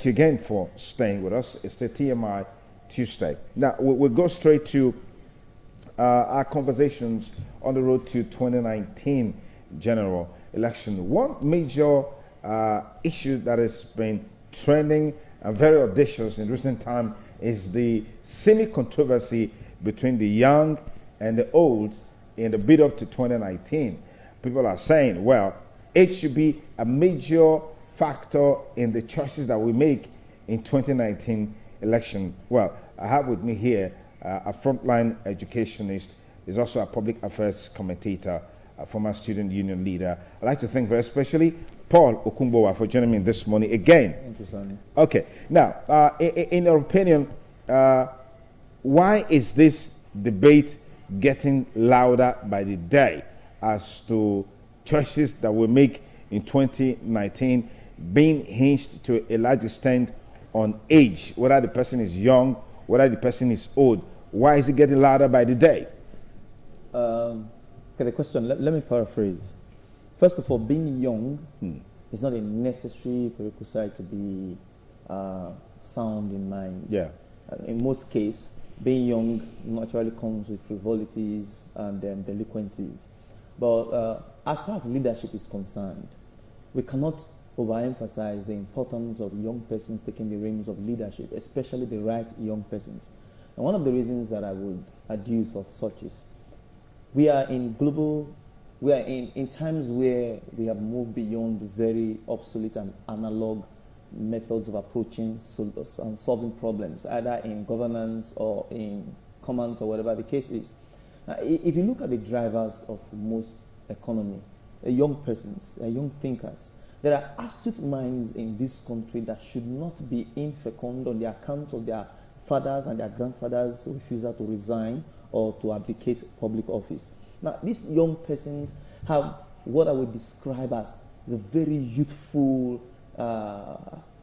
thank you again for staying with us. It's the TMI Tuesday. Now, we'll go straight to our conversations on the road to 2019 general election. One major issue that has been trending and very audacious in recent time is the semi-controversy between the young and the old in the build-up to 2019. People are saying, well, age should be a major factor in the choices that we make in 2019 election. Well, I have with me here a frontline educationist, is also a public affairs commentator, a former student union leader. I'd like to thank very especially Paul Okungbowa for joining me this morning again. Thank you, Sonny. Okay, now, in your opinion, why is this debate getting louder by the day as to choices that we make in 2019 being hinged to a large extent on age, whether the person is young, whether the person is old? Why is it getting louder by the day? Okay, the question, let me paraphrase. First of all, being young is not a necessary prerequisite to be sound in mind. Yeah. In most cases, being young naturally comes with frivolities and delinquencies. But as far as leadership is concerned, we cannot overemphasize the importance of young persons taking the reins of leadership, especially the right young persons. And one of the reasons that I would adduce for such is we are in times where we have moved beyond very obsolete and analog methods of approaching and solving problems, either in governance or in commerce or whatever the case is. Now, if you look at the drivers of most economy, young persons, young thinkers, there are astute minds in this country that should not be infecund on the account of their fathers and their grandfathers' refusal to resign or to abdicate public office. Now, these young persons have what I would describe as the very youthful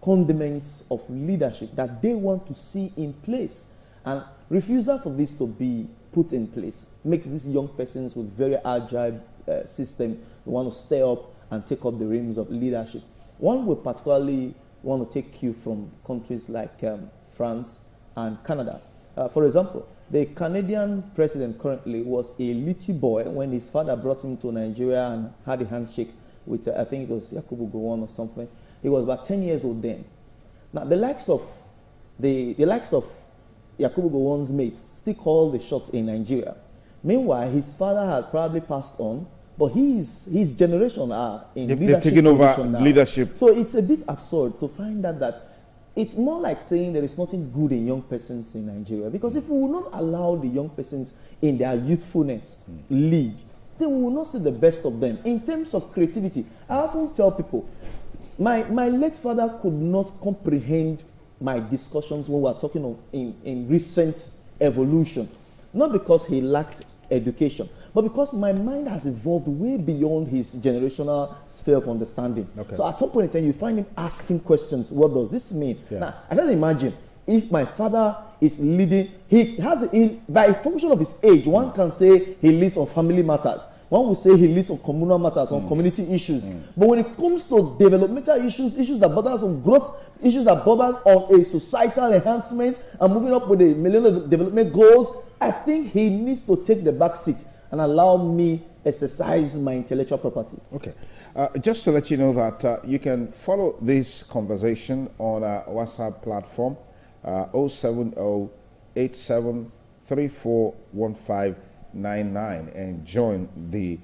condiments of leadership that they want to see in place. And refusal for this to be put in place makes these young persons with very agile system want to stay up and take up the reins of leadership. One would particularly want to take cue from countries like France and Canada. For example, the Canadian president currently was a little boy when his father brought him to Nigeria and had a handshake with, I think it was Yakubu Gowon or something. He was about 10 years old then. Now, the likes of Yakubu Gowon's mates still call the shots in Nigeria. Meanwhile, his father has probably passed on, but his generation are in leadership. They're taking over leadership. So it's a bit absurd to find out that it's more like saying there is nothing good in young persons in Nigeria. Because if we will not allow the young persons in their youthfulness lead, then we will not see the best of them. In terms of creativity, I often tell people, my late father could not comprehend my discussions when we were talking in recent evolution. Not because he lacked education, but because my mind has evolved way beyond his generational sphere of understanding. Okay. So at some point in time, you find him asking questions. What does this mean? Yeah. Now, I don't imagine if my father is leading, by function of his age, one can say he leads on family matters. One would say he leads on communal matters, on community issues. But when it comes to developmental issues, issues that bother us on growth, issues that bother us on a societal enhancement, and moving up with the Millennium Development Goals, I think he needs to take the back seat and allow me exercise my intellectual property. Okay. Just to let you know that you can follow this conversation on our WhatsApp platform, 070-8734-1599, and join the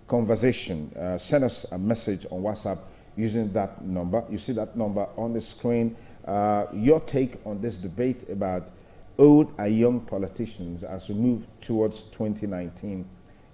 conversation. Send us a message on WhatsApp using that number. You see that number on the screen. Your take on this debate about old and young politicians as we move towards 2019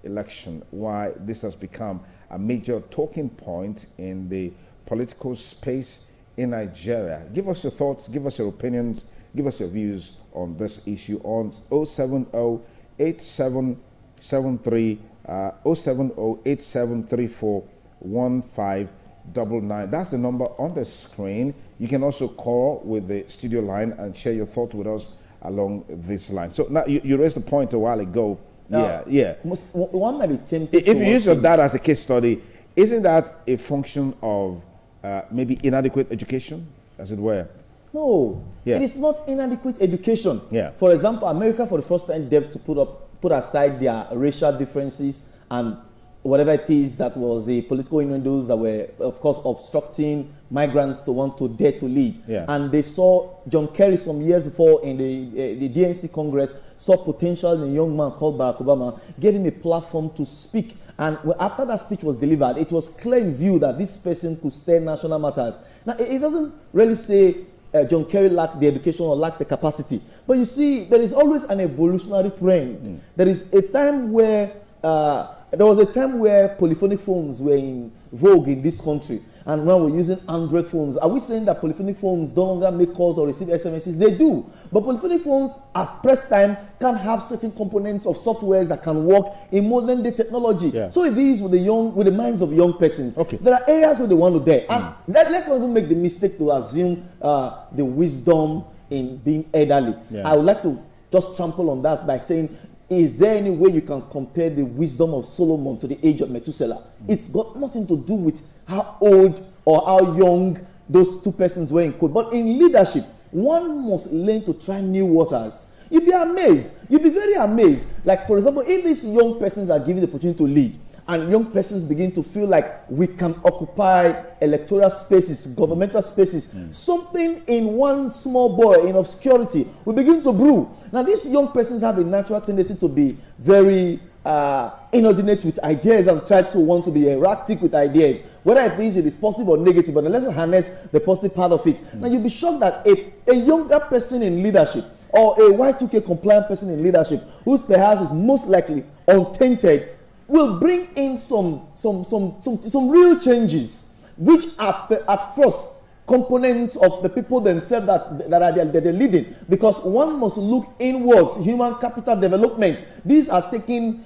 election, why this has become a major talking point in the political space in Nigeria. Give us your thoughts, give us your opinions, give us your views on this issue on 070-8734-1599. That's the number on the screen. You can also call with the studio line and share your thoughts with us along this line. So now you raised the point a while ago. One might be tempted. If you use your dad as a case study, isn't that a function of maybe inadequate education, as it were? No, Yeah. it is not inadequate education. Yeah. For example, America for the first time dared to put aside their racial differences and whatever it is that was the political innuendos that were, of course, obstructing migrants to want to dare to lead. Yeah. And they saw John Kerry some years before in the DNC Congress, saw potential in a young man called Barack Obama, gave him a platform to speak. And after that speech was delivered, it was clear in view that this person could steer national matters. Now, it doesn't really say John Kerry lacked the education or lacked the capacity. But you see, there is always an evolutionary trend. There is a time where there was a time where polyphonic phones were in vogue in this country, and when we're using Android phones. Are we saying that polyphonic phones no longer make calls or receive SMSs? They do. But polyphonic phones at press time can have certain components of softwares that can work in modern day technology. Yeah. So it is with the minds of young persons. Okay. There are areas where they want to dare. And let's not even make the mistake to assume the wisdom in being elderly. Yeah. I would like to just trample on that by saying, is there any way you can compare the wisdom of Solomon to the age of Methuselah? It's got nothing to do with how old or how young those two persons were in quote. But in leadership, one must learn to try new waters. You'll be amazed. You'll be very amazed. Like, for example, if these young persons are given the opportunity to lead, and young persons begin to feel like we can occupy electoral spaces, governmental spaces, something in one small boy in obscurity will begin to brew. Now, these young persons have a natural tendency to be very inordinate with ideas and try to want to be erratic with ideas. Whether it is positive or negative, but let's harness the positive part of it. Now, you'll be shocked that a younger person in leadership or a Y2K compliant person in leadership, who perhaps is most likely untainted, will bring in some real changes, which are at first components of the people themselves that they're leading. Because one must look inwards, human capital development. These are taking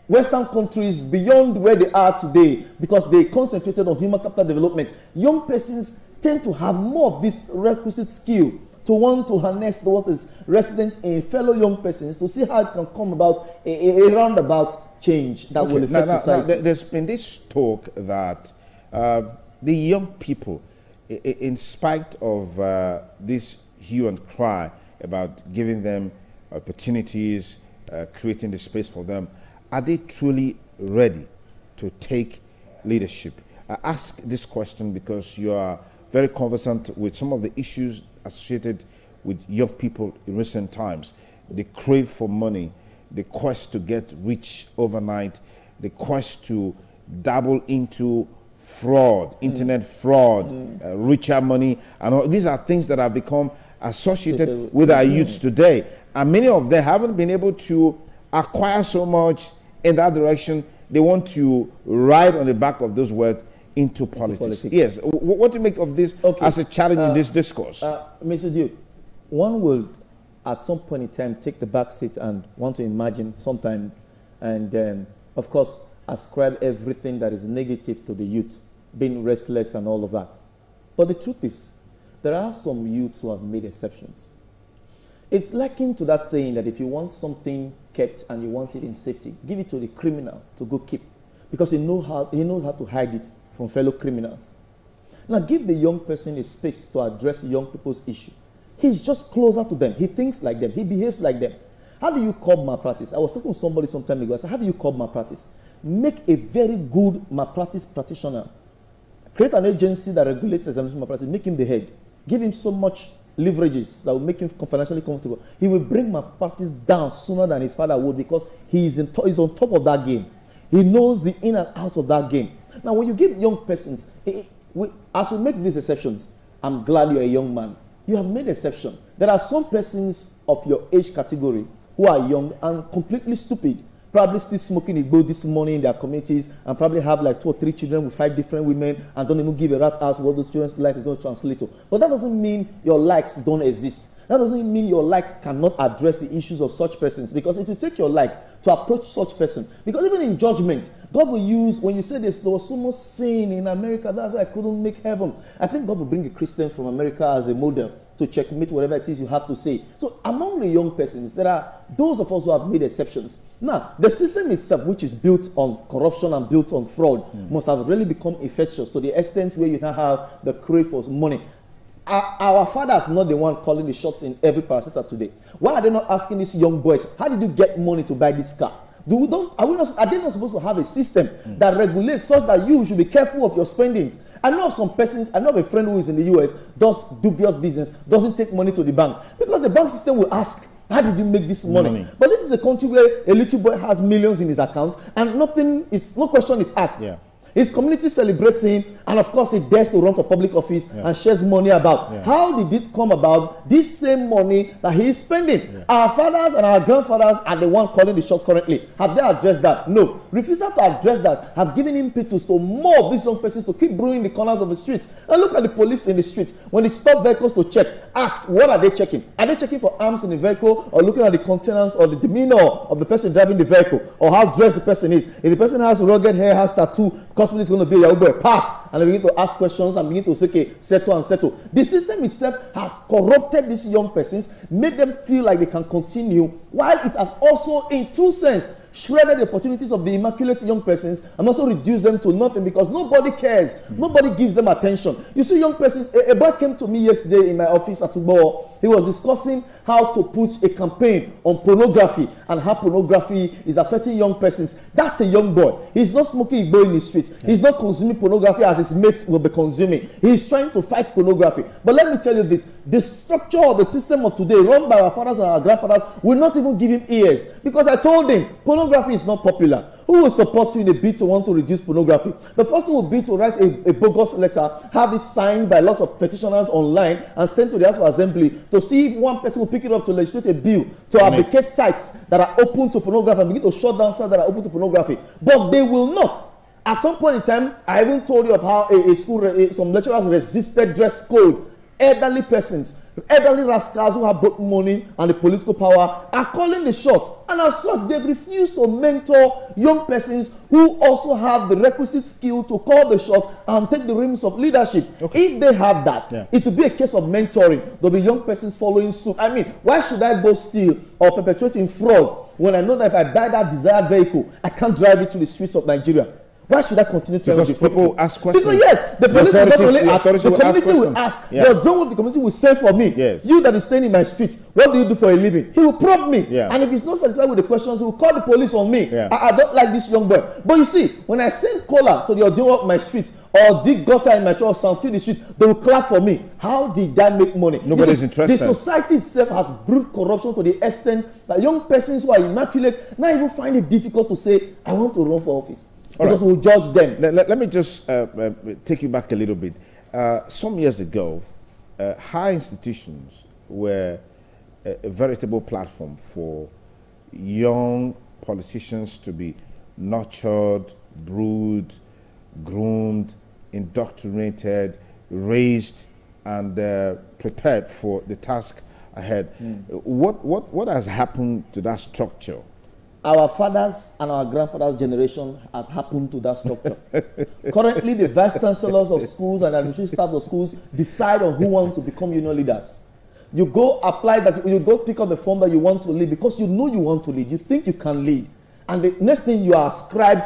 Western countries beyond where they are today because they concentrated on human capital development. Young persons tend to have more of this requisite skill to want to harness what is resident in fellow young persons to see how it can come about a roundabout change that will affect society. Now, there's been this talk that the young people, in spite of this hue and cry about giving them opportunities, creating the space for them, are they truly ready to take leadership? I ask this question because you are very conversant with some of the issues associated with young people in recent times. The crave for money, the quest to get rich overnight, the quest to dabble into fraud, internet fraud, richer money, and all. These are things that have become associated with our youths today. And many of them haven't been able to acquire so much in that direction. They want to ride on the back of those words into politics. Yes. What do you make of this as a challenge in this discourse? Mr. Duke, one will at some point in time take the back seat and want to imagine sometime and of course ascribe everything that is negative to the youth, being restless and all of that. But the truth is, there are some youths who have made exceptions. It's likened to that saying that if you want something kept and you want it in safety, give it to the criminal to go keep, because he knows how to hide it from fellow criminals. Now give the young person a space to address young people's issue. He's just closer to them. He thinks like them. He behaves like them. How do you curb malpractice? I was talking to somebody some time ago. I said, how do you curb malpractice? Make a very good malpractice practitioner. Create an agency that regulates examination malpractice. Make him the head. Give him so much leverages that will make him financially comfortable. He will bring malpractice down sooner than his father would because he's on top of that game. He knows the in and out of that game. Now, when you give young persons, as we make these exceptions, I'm glad you're a young man. You have made exception. There are some persons of your age category who are young and completely stupid, probably still smoking igbo this morning in their communities and probably have like 2 or 3 children with 5 different women and don't even give a rat ass what those children's life is going to translate to. But that doesn't mean your likes don't exist. That doesn't mean your likes cannot address the issues of such persons, because it will take your like to approach such person. Because even in judgment, God will use, when you say there was so much sin in America, that's why I couldn't make heaven. I think God will bring a Christian from America as a model to checkmate whatever it is you have to say. So among the young persons, there are those of us who have made exceptions. Now, the system itself, which is built on corruption and built on fraud, must have really become infectious to the extent where you now have the crave for money. our fathers are not the one calling the shots in every parastatal today. Why are they not asking these young boys, how did you get money to buy this car? Are they not supposed to have a system that regulates such that you should be careful of your spendings? I know of some persons, I know of a friend who is in the US, does dubious business, doesn't take money to the bank. Because the bank system will ask, how did you make this money? But this is a country where a little boy has millions in his accounts and no question is asked. Yeah. His community celebrates him, and of course he dares to run for public office and shares money about. How did it come about? This same money that he is spending. Our fathers and our grandfathers are the one calling the shot currently. Have they addressed that? No. Refusal to address that have given impetus to more of these young persons to keep brewing the corners of the streets. And look at the police in the streets. When they stop vehicles to check, ask, what are they checking? Are they checking for arms in the vehicle, or looking at the countenance or the demeanor of the person driving the vehicle, or how dressed the person is? If the person has rugged hair, has tattoo, possibly it's going to be a Yahoo boy, park, and they begin to ask questions and begin to say, okay, settle and settle. The system itself has corrupted these young persons, made them feel like they can continue, while it has also, in true sense, shredded the opportunities of the immaculate young persons and also reduced them to nothing because nobody cares. Nobody gives them attention. You see, young persons, a boy came to me yesterday in my office at Ugbo. He was discussing how to put a campaign on pornography and how pornography is affecting young persons. That's a young boy. He's not smoking Igbo in the street. He's not consuming pornography as his mates will be consuming. He's trying to fight pornography. But let me tell you this, the structure of the system of today, run by our fathers and our grandfathers, will not even give him ears. Because I told him, pornography is not popular. Who will support you in a bid to want to reduce pornography? The first thing will be to write a bogus letter, have it signed by lots of petitioners online and sent to the House of Assembly to see if one person will pick it up to legislate a bill to advocate sites that are open to pornography and begin to shut down sites that are open to pornography. But they will not. At some point in time, I even told you of how some lecturers resisted dress code. Elderly persons, elderly rascals who have both money and the political power are calling the shots. And as such, they've refused to mentor young persons who also have the requisite skill to call the shots and take the reins of leadership. Okay. If they have that, it will be a case of mentoring. There'll be young persons following suit. I mean, why should I go steal or perpetuating fraud when I know that if I buy that desired vehicle, I can't drive it to the streets of Nigeria? Why should I continue to? Because people ask questions. Because yes, the police will not only ask, the community will ask. The zone of the community will say for me, you that is staying in my street, what do you do for a living? He will probe me. And if he's not satisfied with the questions, he will call the police on me. I don't like this young boy. But you see, when I send cola to the audio of my street or dig gutter in my street or sanfield the street, they will clap for me. How did that make money? Nobody's interested. The society itself has brewed corruption to the extent that young persons who are immaculate now even find it difficult to say, I want to run for office. Because we'll judge them. Let me just take you back a little bit. Some years ago, high institutions were a veritable platform for young politicians to be nurtured, brewed, groomed, indoctrinated, raised, and prepared for the task ahead. What has happened to that structure? Our fathers and our grandfathers' generation has happened to that structure. Currently, the vice chancellors of schools and administrative staffs of schools decide on who wants to become union leaders. You go apply that, you go pick up the form that you want to lead because you know you want to lead. You think you can lead. And the next thing you are ascribed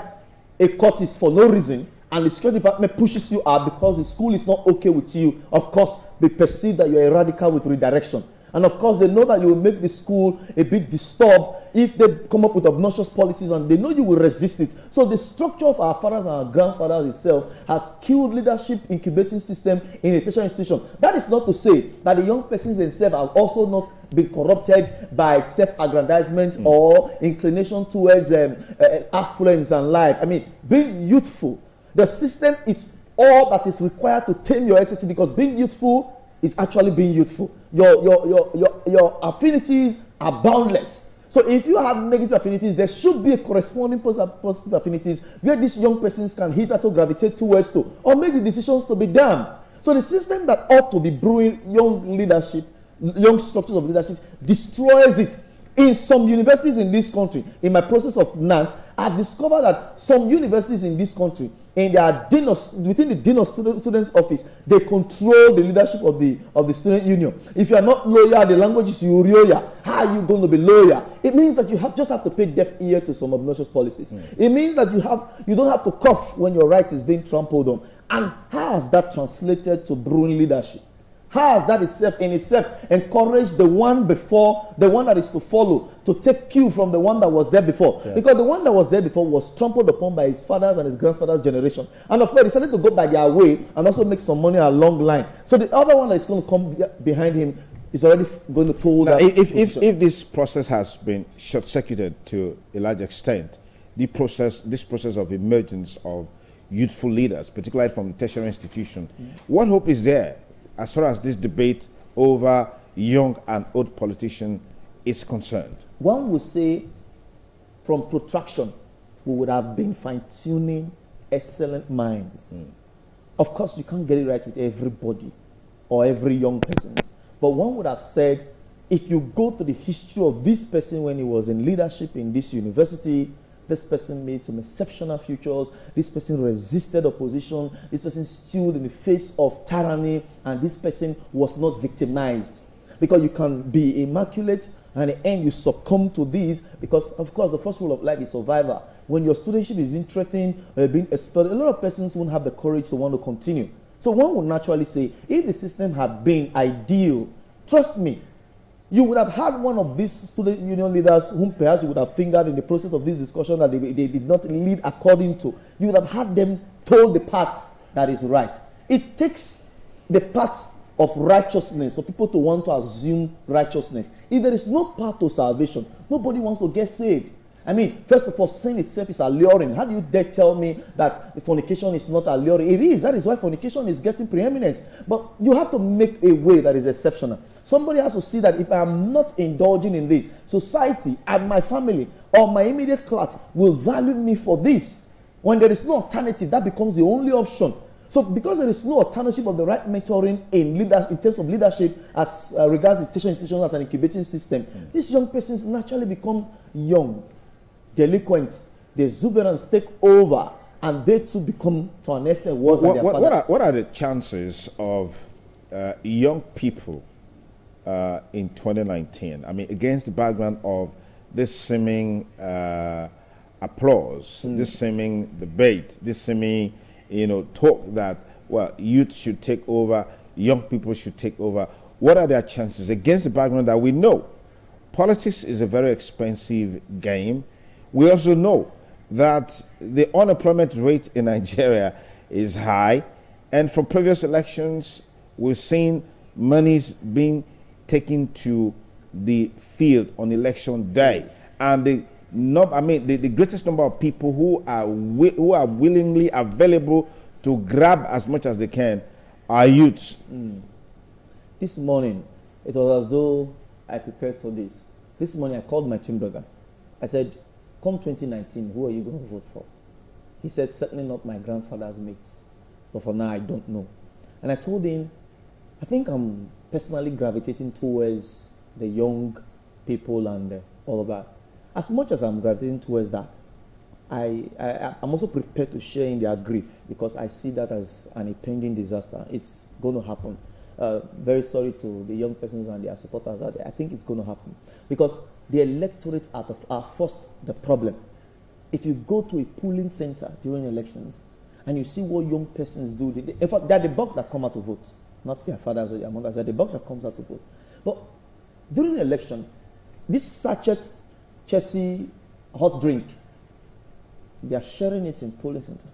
a courtesy for no reason, and the security department pushes you out because the school is not okay with you. Of course, they perceive that you're a radical with redirection. And of course, they know that you will make the school a bit disturbed if they come up with obnoxious policies, and they know you will resist it. So the structure of our fathers and our grandfathers itself has killed leadership incubating system in a tertiary institution. That is not to say that the young persons themselves have also not been corrupted by self-aggrandizement or inclination towards affluence and life. I mean, being youthful, the system, it's all that is required to tame your SSC, because being youthful is actually being youthful. Your affinities are boundless. So if you have negative affinities, there should be a corresponding positive affinities where these young persons can hitherto gravitate towards to, or make the decisions to be damned. So the system that ought to be brewing young leadership, young structures of leadership, destroys it. In some universities in this country, in my process of NANS, I've discovered that some universities in this country, in their within the dean of students' office, they control the leadership of the student union. If you are not loyal, the language is lawyer. How are you going to be loyal? It means that you just have to pay deaf ear to some obnoxious policies. It means that you don't have to cough when your right is being trampled on. And how has that translated to brewing leadership? has that itself in itself encouraged the one before, the one that is to follow, to take cue from the one that was there before. Yeah. Because the one that was there before was trampled upon by his father's and his grandfather's generation. And of course, they decided to go by their way and also make some money along the line. So the other one that is going to come behind him is already going to toll that. If this process has been short-circuited to a large extent, this process of emergence of youthful leaders, particularly from the tertiary institution, what hope is there as far as this debate over young and old politicians is concerned? One would say, from protraction, we would have been fine-tuning excellent minds. Of course, you can't get it right with everybody or every young person. But one would have said, if you go to the history of this person when he was in leadership in this university, this person made some exceptional futures, this person resisted opposition, this person stood in the face of tyranny, and this person was not victimized. Because you can be immaculate, and in the end you succumb to these, because of course the first rule of life is survival. When your studentship is being threatened, being expelled, a lot of persons won't have the courage to want to continue. So one would naturally say, if the system had been ideal, trust me, you would have had one of these student union leaders whom perhaps you would have fingered in the process of this discussion that they did not lead according to. You would have had them told the path that is right. It takes the path of righteousness for people to want to assume righteousness. If there is no path to salvation, nobody wants to get saved. I mean, first of all, sin itself is alluring. How do you dare tell me that fornication is not alluring? It is. That is why fornication is getting preeminence. But you have to make a way that is exceptional. Somebody has to see that if I am not indulging in this, society and my family or my immediate class will value me for this. When there is no alternative, that becomes the only option. So because there is no alternative of the right mentoring in terms of leadership as regards the tertiary institution as an incubating system, these young persons naturally become young, delinquent, the exuberance take over, and they too become, to an extent, worse than their fathers. What are the chances of young people in 2019? I mean, against the background of this seeming applause, this seeming debate, this seeming, talk that, well, youth should take over, young people should take over. What are their chances against the background that we know politics is a very expensive game? We also know that the unemployment rate in Nigeria is high, and from previous elections, we've seen monies being taken to the field on election day, and the greatest number of people who are willingly available to grab as much as they can are youths. This morning, it was as though I prepared for this. This morning, I called my twin brother. I said, come 2019, who are you going to vote for? He said, certainly not my grandfather's mates. But for now, I don't know. And I told him, I think I'm personally gravitating towards the young people and all of that. As much as I'm gravitating towards that, I'm also prepared to share in their grief because I see that as an impending disaster. It's going to happen. Very sorry to the young persons and their supporters out there. I think it's going to happen because the electorate are first the problem. If you go to a polling center during elections and you see what young persons do, in fact, they're the bulk that come out to vote, not their fathers or their mothers. They're the bulk that comes out to vote. But during the election, this sachet Chelsea hot drink, they are sharing it in polling center,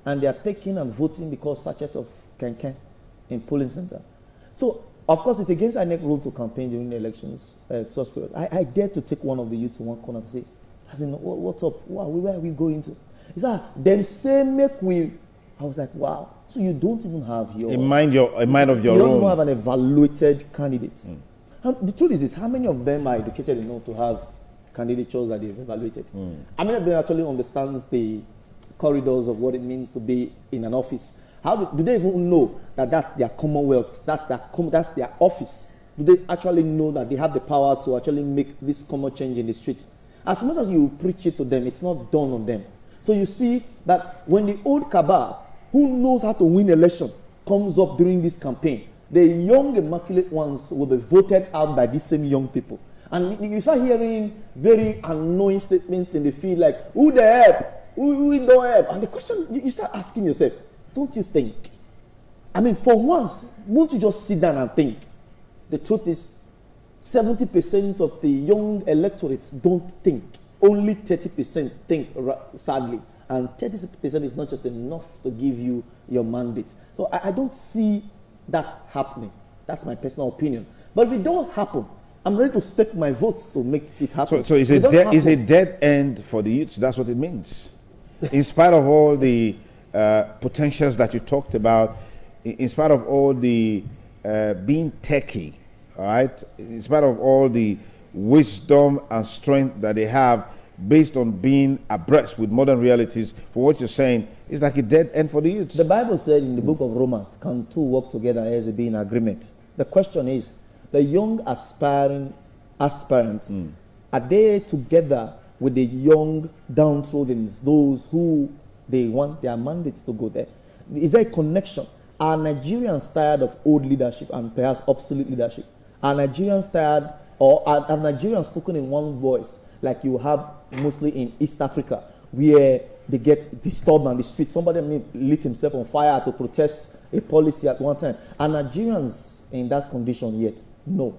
and they are taking and voting because sachet of Ken in polling center. So, of course, it's against INEC rule to campaign during the elections. Such period. I dare to take one of the youth to one corner and say, what's up? Wow, where are we going to? He said, them say make we. I was like, wow. So you don't even have your... A mind of your own. You don't even have an evaluated candidate. And the truth is this, how many of them are educated enough to have candidatures that they've evaluated? How many of them actually understands the corridors of what it means to be in an office? How do they even know that that's their commonwealth, that's their office? Do they actually know that they have the power to actually make this common change in the streets? As much as you preach it to them, it's not done on them. So you see that when the old cabal, who knows how to win election, comes up during this campaign, the young immaculate ones will be voted out by these same young people. And you start hearing very annoying statements in the field like, who they help? Who don't help? And the question, you start asking yourself, don't you think I mean, for once, won't you just sit down and think? The truth is, 70% of the young electorate don't think. Only 30% think, sadly. And 30% is not just enough to give you your mandate. So I don't see that happening. That's my personal opinion. But if it does happen, I'm ready to stake my votes to make it happen. So it's a dead end for the youth. That's what it means. In spite of all the potentials that you talked about, in spite of all the being techie, all right, in spite of all the wisdom and strength that they have based on being abreast with modern realities, for what you're saying, it's like a dead end for the youth. The Bible said in the book of Romans, can two work together as they be in agreement? The question is, the young aspirants, are they together with the young downtrodden, those who they want their mandates to go there? Is there a connection? Are Nigerians tired of old leadership and perhaps obsolete leadership? Are Nigerians tired, or are Nigerians spoken in one voice, like you have mostly in East Africa, where they get disturbed on the street? Somebody lit himself on fire to protest a policy at one time. Are Nigerians in that condition yet? No.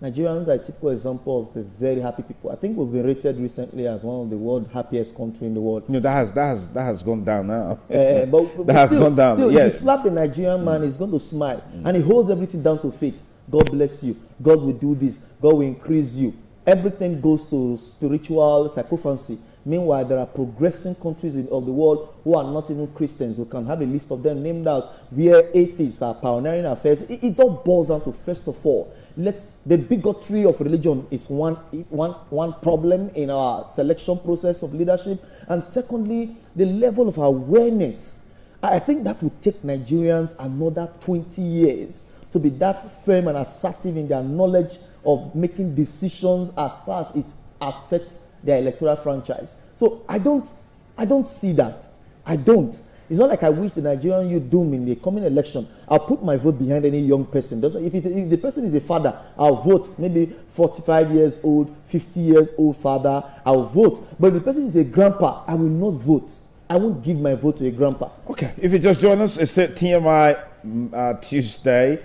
Nigerians are a typical example of the very happy people. I think we've been rated recently as one of the world's happiest country in the world. No, that has gone down now. But that has gone down. Still, yes. if you slap the Nigerian man, he's going to smile. And he holds everything down to faith. God bless you. God will do this. God will increase you. Everything goes to spiritual sycophancy. Meanwhile, there are progressing countries of the world who are not even Christians. We can have a list of them named out, where atheists are pioneering affairs. It all boils down to, first of all, the bigotry of religion is one problem in our selection process of leadership. And secondly, the level of awareness. I think that would take Nigerians another 20 years to be that firm and assertive in their knowledge of making decisions as far as it affects their electoral franchise. So I don't see that. I don't. It's not like I wish the Nigerian youth doom in the coming election. I'll put my vote behind any young person. If the person is a father, I'll vote. Maybe 45 years old, 50 years old father, I'll vote. But if the person is a grandpa, I will not vote. I won't give my vote to a grandpa. Okay. If you just join us, it's TMI Tuesday,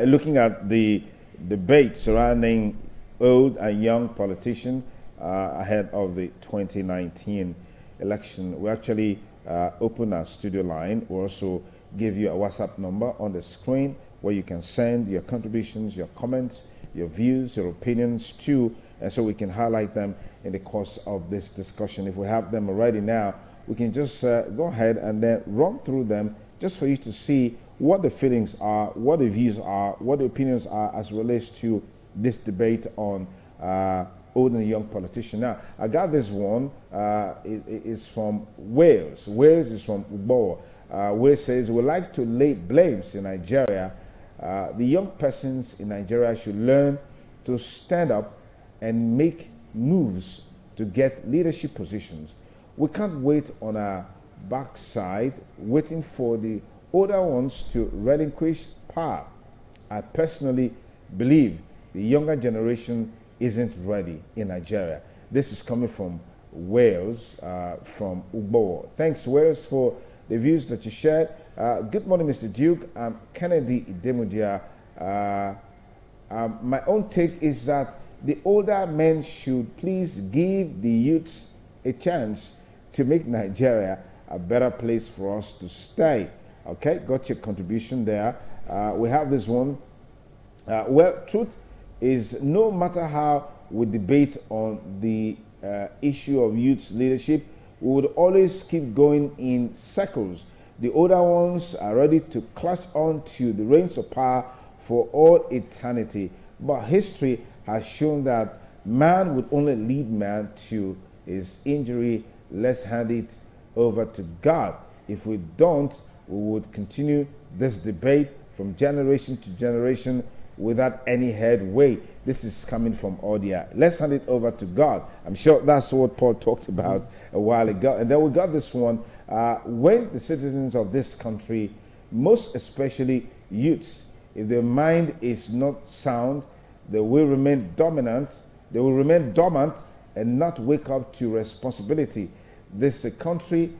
looking at the debate surrounding old and young politicians ahead of the 2019 election. We actually open our studio line. We'll also give you a WhatsApp number on the screen where you can send your contributions, your comments, your views, your opinions to, and so we can highlight them in the course of this discussion. If we have them already now, we can just go ahead and then run through them just for you to see what the feelings are, what the views are, what the opinions are as it relates to this debate on old and young politician. Now, I got this one. It is from Wales. Wales is from Ugbo. Wales says, we like to lay blames in Nigeria. The young persons in Nigeria should learn to stand up and make moves to get leadership positions. We can't wait on our backside waiting for the older ones to relinquish power. I personally believe the younger generation isn't ready in Nigeria. This is coming from Wales, from Ugbo. Thanks, Wales, for the views that you shared. Good morning, Mr. Duke. I'm Kennedy Idemudia. My own take is that the older men should please give the youths a chance to make Nigeria a better place for us to stay. Okay, got your contribution there. We have this one. Well, truth is, no matter how we debate on the issue of youth leadership, we would always keep going in circles. The older ones are ready to clutch on to the reins of power for all eternity. But history has shown that man would only lead man to his injury. Let's hand it over to God. If we don't, we would continue this debate from generation to generation without any headway. This is coming from Odia. Let's hand it over to God. I'm sure that's what Paul talked about a while ago. And then we got this one. When the citizens of this country, most especially youths, if their mind is not sound, they will remain dominant. They will remain dormant and not wake up to responsibility. This country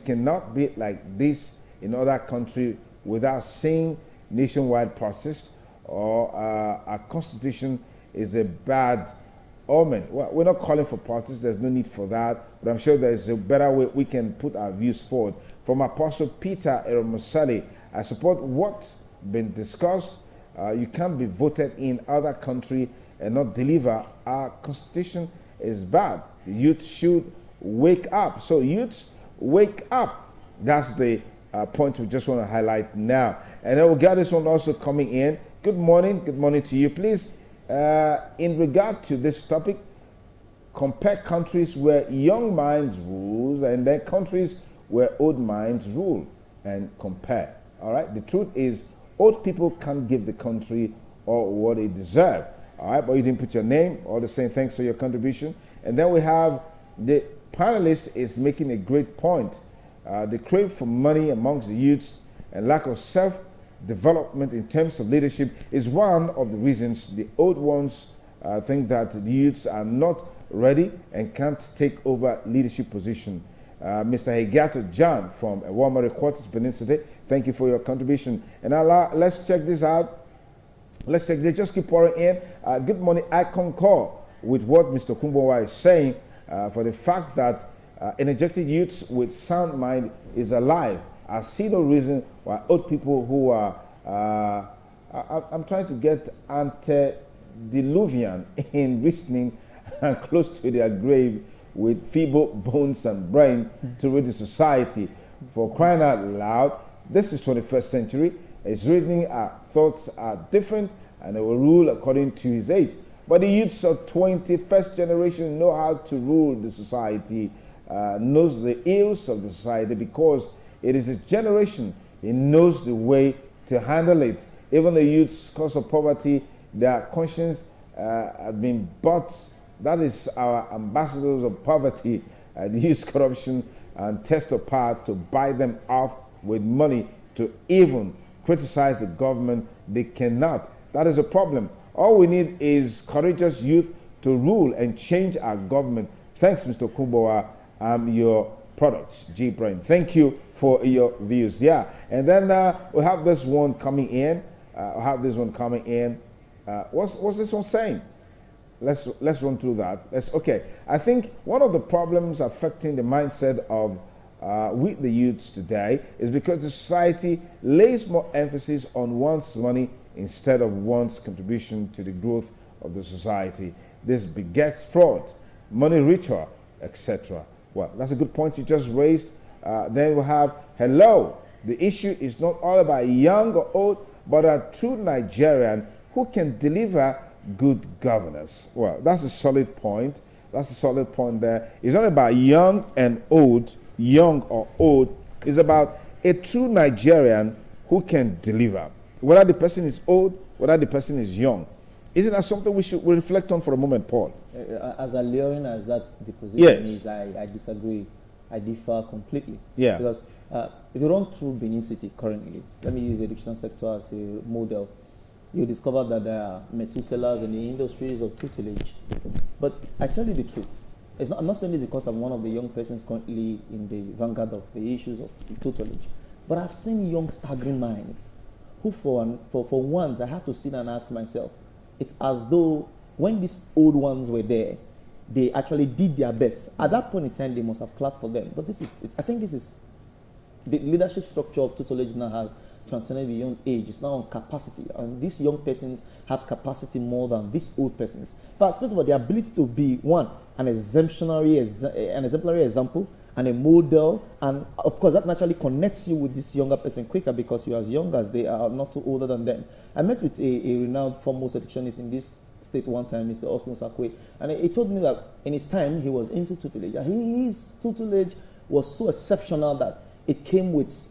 cannot be like this in other country without seeing nationwide protests, or our constitution is a bad omen. Well, we're not calling for protests. There's no need for that. But I'm sure there's a better way we can put our views forward. From Apostle Peter Eromusali, I support what's been discussed. You can't be voted in other country and not deliver. Our constitution is bad. The youth should wake up. So youths, wake up. That's the point we just want to highlight now. And then we'll get this one also coming in. Good morning to you. Please, in regard to this topic, compare countries where young minds rule and then countries where old minds rule, and compare. All right. The truth is, old people can't give the country or what it deserves. All right. But you didn't put your name. All the same, thanks for your contribution. And then we have the panelist is making a great point. The crave for money amongst the youths and lack of self-development in terms of leadership is one of the reasons the old ones think that the youths are not ready and can't take over leadership position. Mr. Hegato John from Walmart Quarters, Benin City, thank you for your contribution. And let's check this out. Let's check this. Just keep pouring in. Good morning. I concur with what Mr. Kumbowa is saying for the fact that energetic youths with sound mind is alive. I see no reason why old people who are, I'm trying to get antediluvian in reasoning and close to their grave with feeble bones and brain to rid the society. For crying out loud, this is 21st century. His reasoning, thoughts are different, and they will rule according to his age. But the youths of 21st generation know how to rule the society, knows the ills of the society because it is his generation. He knows the way to handle it. Even the youths, because of poverty, their conscience have been bought. That is our ambassadors of poverty. They use corruption and test of power to buy them off with money to even criticize the government. They cannot. That is a problem. All we need is courageous youth to rule and change our government. Thanks, Mr. Kumbowa. Your products, G Brain. Thank you for your views. Yeah, and then we have this one coming in. What's this one saying? Let's run through that. Okay. I think one of the problems affecting the mindset of with the youths today is because the society lays more emphasis on one's money instead of one's contribution to the growth of the society. This begets fraud, money ritual, etc. Well, that's a good point you just raised. Then we have, hello, the issue is not all about young or old, but a true Nigerian who can deliver good governance. Well, that's a solid point. That's a solid point there. It's not about young and old, young or old. It's about a true Nigerian who can deliver. Whether the person is old, whether the person is young. Isn't that something we should reflect on for a moment, Paul? As alluring as that the position is, I disagree. I differ completely. Yeah. Because if you run through Benin City currently, let me use the education sector as a model, you discover that there are Methuselahs in the industries of tutelage. But I tell you the truth. I'm not saying it because I'm one of the young persons currently in the vanguard of the issues of tutelage. But I've seen young staggering minds who for once I had to sit and ask myself, it's as though when these old ones were there, they actually did their best. At that point in time, they must have clapped for them. But I think this is the leadership structure of tutelage now has transcended beyond age. It's now on capacity. And these young persons have capacity more than these old persons. First of all, the ability to be, one, an exemplary example and a model. And, of course, that naturally connects you with this younger person quicker because you're as young as they are, not too older than them. I met with a renowned foremost educationist in this state one time, Mr. Osno Sakwe, and he told me that in his time he was into tutelage. And his tutelage was so exceptional that it came with,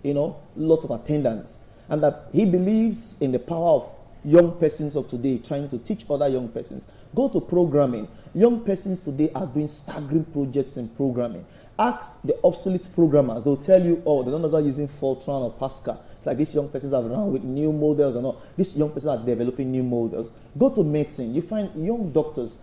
lots of attendance. And that he believes in the power of young persons of today trying to teach other young persons. Go to programming. Young persons today are doing staggering projects in programming. Ask the obsolete programmers. They'll tell you, oh, they're no longer using Fortran or Pascal. It's like these young persons have run with new models and all. These young persons are developing new models. Go to medicine. You find young doctors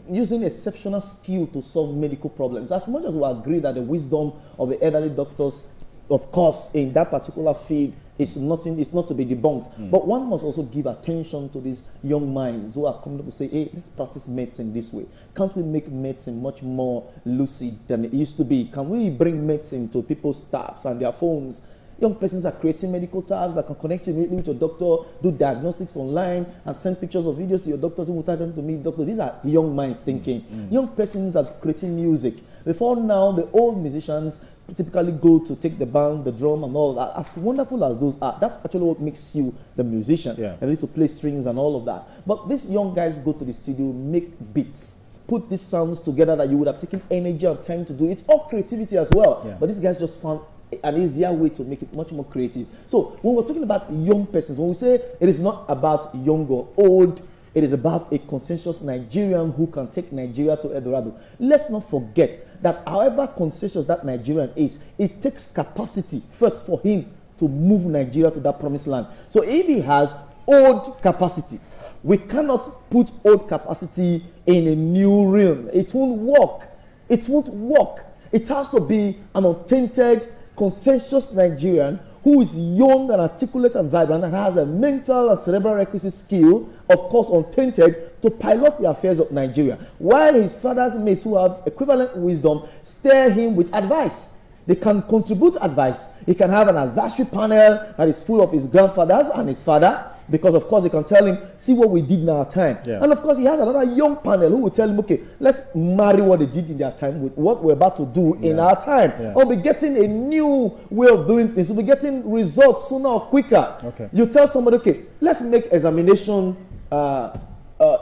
using exceptional skill to solve medical problems. As much as we agree that the wisdom of the elderly doctors of course, in that particular field, it's not to be debunked. But one must also give attention to these young minds who are coming up to say, hey, let's practice medicine this way. Can't we make medicine much more lucid than it used to be? Can we bring medicine to people's taps and their phones? Young persons are creating medical tabs that can connect you immediately with your doctor, do diagnostics online, and send pictures or videos to your doctors without them to meet doctors. These are young minds thinking. Young persons are creating music. Before now, the old musicians typically go to take the band, the drum, and all that. As wonderful as those are, that's actually what makes you the musician. Yeah. You need to play strings and all of that. But these young guys go to the studio, make beats, put these sounds together that you would have taken energy and time to do. It's all creativity as well. Yeah. But these guys just found an easier way to make it much more creative. So when we're talking about young persons, when we say it is not about young or old, it is about a conscientious Nigerian who can take Nigeria to El Dorado. Let's not forget that however conscientious that Nigerian is, it takes capacity first for him to move Nigeria to that promised land. So if he has old capacity, we cannot put old capacity in a new realm. It won't work. It won't work. It has to be an untainted, conscientious Nigerian who is young and articulate and vibrant and has a mental and cerebral requisite skill, of course untainted, to pilot the affairs of Nigeria. While his father's mates who have equivalent wisdom steer him with advice. They can contribute advice. He can have an advisory panel that is full of his grandfathers and his father, because of course they can tell him, see what we did in our time. Yeah. And of course he has another young panel who will tell him, okay, let's marry what they did in their time with what we're about to do in our time. Yeah. We'll be getting a new way of doing things. We'll be getting results sooner or quicker. Okay. You tell somebody, okay, let's make examination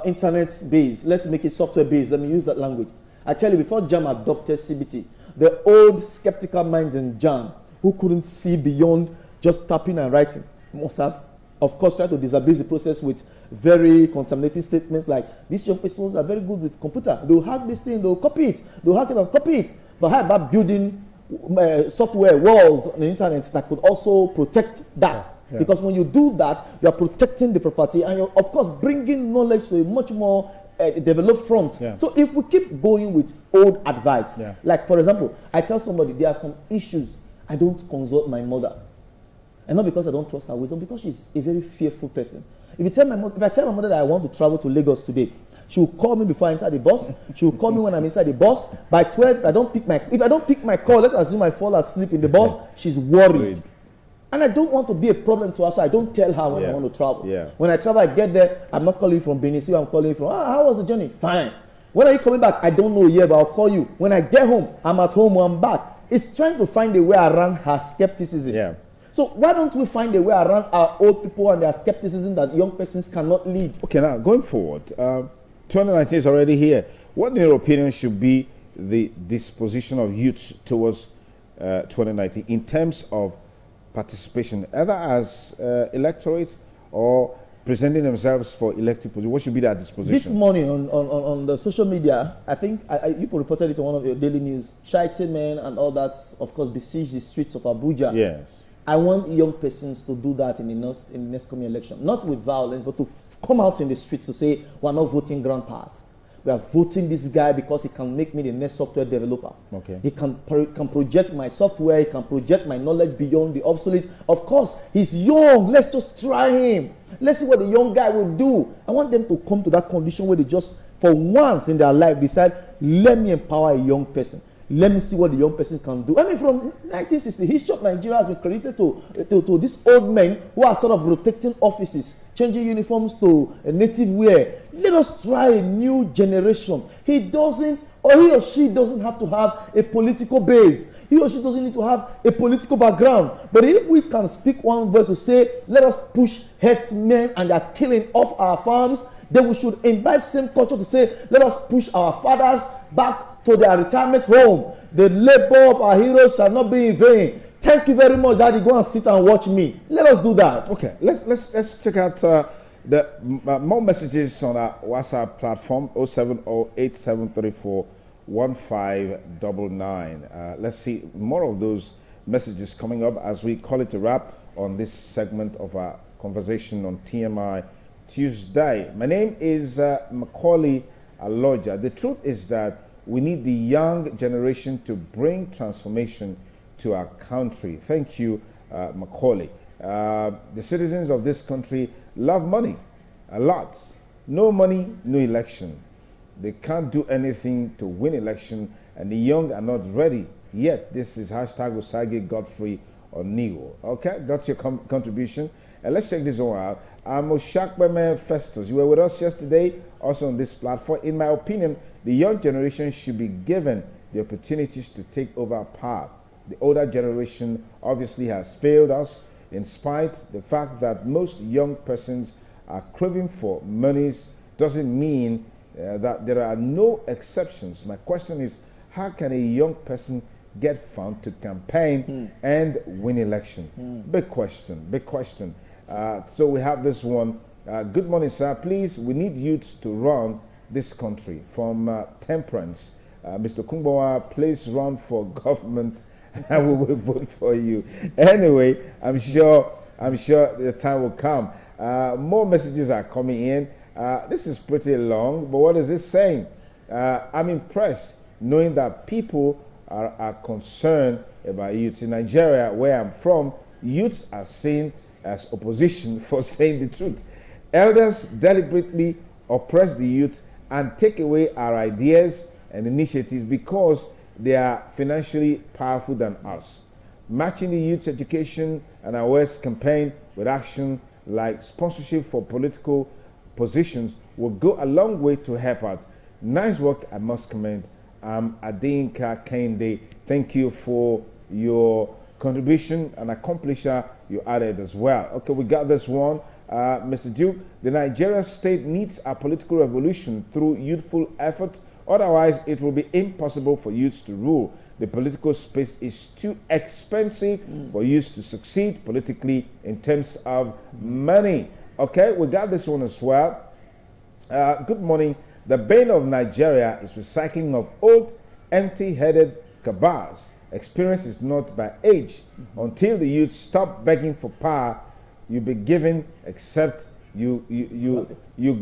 internet based. Let's make it software based. Let me use that language. I tell you, before JAM adopted CBT, the old skeptical minds in JAM who couldn't see beyond just tapping and writing must have, of course, tried to disabuse the process with very contaminating statements like, these young persons are very good with computer. They'll hack this thing, they'll copy it, they'll hack it and copy it. But how about building software walls on the internet that could also protect that? Yeah. Because when you do that, you are protecting the property and you're, of course, bringing knowledge to a much more developed front. Yeah. So if we keep going with old advice, Yeah. like for example, I tell somebody there are some issues, I don't consult my mother. And not because I don't trust her wisdom, because she's a very fearful person. If I tell my mother that I want to travel to Lagos today, she will call me before I enter the bus. She will call me when I'm inside the bus. By 12, if I don't pick my call, let's assume I fall asleep in the bus, she's worried. And I don't want to be a problem to her, so I don't tell her when I want to travel. Yeah. When I travel, I get there, I'm not calling you from Benin, I'm calling you from, how was the journey? Fine. When are you coming back? I don't know yet, but I'll call you. When I get home, I'm at home or I'm back. It's trying to find a way around her skepticism. Yeah. So why don't we find a way around our old people and their skepticism that young persons cannot lead? Okay, now going forward, 2019 is already here. What, in your opinion, should be the disposition of youth towards 2019 in terms of participation, either as electorate or presenting themselves for elective position? What should be that disposition? This morning on the social media, I think you reported it on one of your daily news. Shaite men and all that, of course, besiege the streets of Abuja. Yes. I want young persons to do that in the next coming election, not with violence, but to come out in the streets to say, we're not voting grandpas. We are voting this guy because he can make me the next software developer. Okay. He can project my software, he can project my knowledge beyond the obsolete. Of course, he's young. Let's just try him. Let's see what the young guy will do. I want them to come to that condition where they just, for once in their life, decide, let me empower a young person. Let me see what the young person can do. I mean, from 1960, history of Nigeria has been credited to these old men who are sort of rotating offices, changing uniforms to a native wear. Let us try a new generation. He or she doesn't have to have a political base. He or she doesn't need to have a political background. But if we can speak one voice to say, let us push headsmen and their killing off our farms, then we should imbibe same culture to say, let us push our fathers back to their retirement home. The labor of our heroes shall not be in vain. Thank you very much, Daddy. Go and sit and watch me. Let us do that. Okay, let's check out the more messages on our WhatsApp platform 07087341599. Let's see more of those messages coming up as we call it a wrap on this segment of our conversation on TMI Tuesday. My name is Macaulay Aloja. The truth is that we need the young generation to bring transformation to our country. Thank you, Macaulay. The citizens of this country love money a lot. No money, no election. They can't do anything to win election, and the young are not ready yet. This is hashtag Usagi Godfrey Onigo. Okay, got your contribution. And let's check this one out. Oshakbeme Festus, you were with us yesterday, also on this platform. In my opinion, the young generation should be given the opportunities to take over power. The older generation obviously has failed us, in spite the fact that most young persons are craving for monies doesn't mean that there are no exceptions. My question is, how can a young person get found to campaign and win election? Big question, big question. So we have this one. Good morning, sir. Please, we need youths to run this country. From Temperance. Mr. Kumbawa, please run for government and we will vote for you. Anyway, I'm sure the time will come. More messages are coming in. This is pretty long, but what is this saying? I'm impressed knowing that people are concerned about youth. In Nigeria, where I'm from, youths are seen as opposition for saying the truth. Elders deliberately oppress the youth and take away our ideas and initiatives because they are financially powerful than us. Matching the youth's education and awareness campaign with action like sponsorship for political positions will go a long way to help out. Nice work, I must commend. Adinka Kende, thank you for your contribution and accomplisher you added as well. Okay, we got this one. Mr. Duke, the Nigerian state needs a political revolution through youthful effort. Otherwise, it will be impossible for youths to rule. The political space is too expensive for youths to succeed politically in terms of money. Okay, we got this one as well. Good morning. The bane of Nigeria is recycling of old, empty-headed cabals. Experience is not by age. Until the youth stop begging for power, you be given except you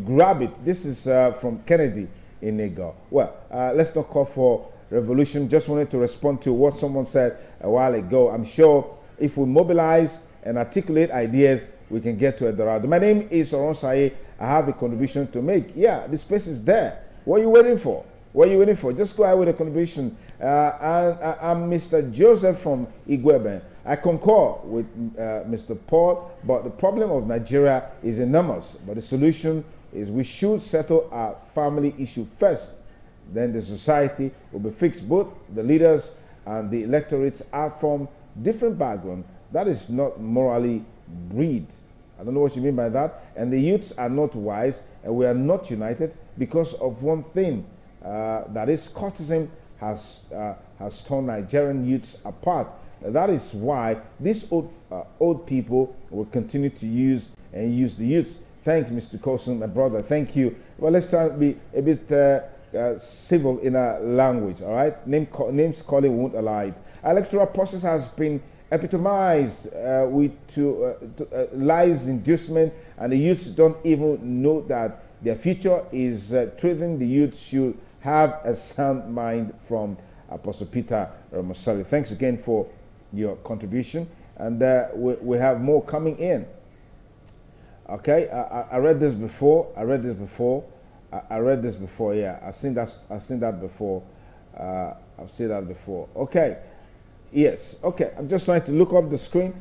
grab it. This is from Kennedy in Niger. Well, let's not call for revolution. Just wanted to respond to what someone said a while ago. I'm sure if we mobilize and articulate ideas, we can get to Eldorado. My name is Oronsaye. I have a contribution to make. Yeah, the space is there. What are you waiting for? What are you waiting for? Just go ahead with a contribution. I'm Mr. Joseph from Igwebe. I concur with Mr. Paul, but the problem of Nigeria is enormous. But the solution is we should settle our family issue first. Then the society will be fixed. Both the leaders and the electorates are from different backgrounds. That is not morally breed. I don't know what you mean by that. And the youths are not wise, and we are not united because of one thing. That is, cultism has torn Nigerian youths apart. That is why these old people will continue to use the youths. Thanks, Mr. Coulson, my brother. Thank you. Well, let's try to be a bit civil in our language, all right? Names calling won't allow it. Electoral process has been epitomized with lies, inducement, and the youths don't even know that their future is threatened. The youth should have a sound mind from Apostle Peter Ramasali. Thanks again for your contribution, and we have more coming in. Okay, I read this before. I read this before. Yeah, I've seen that before. I've seen that before. Okay. Yes. Okay. I'm just trying to look up the screen.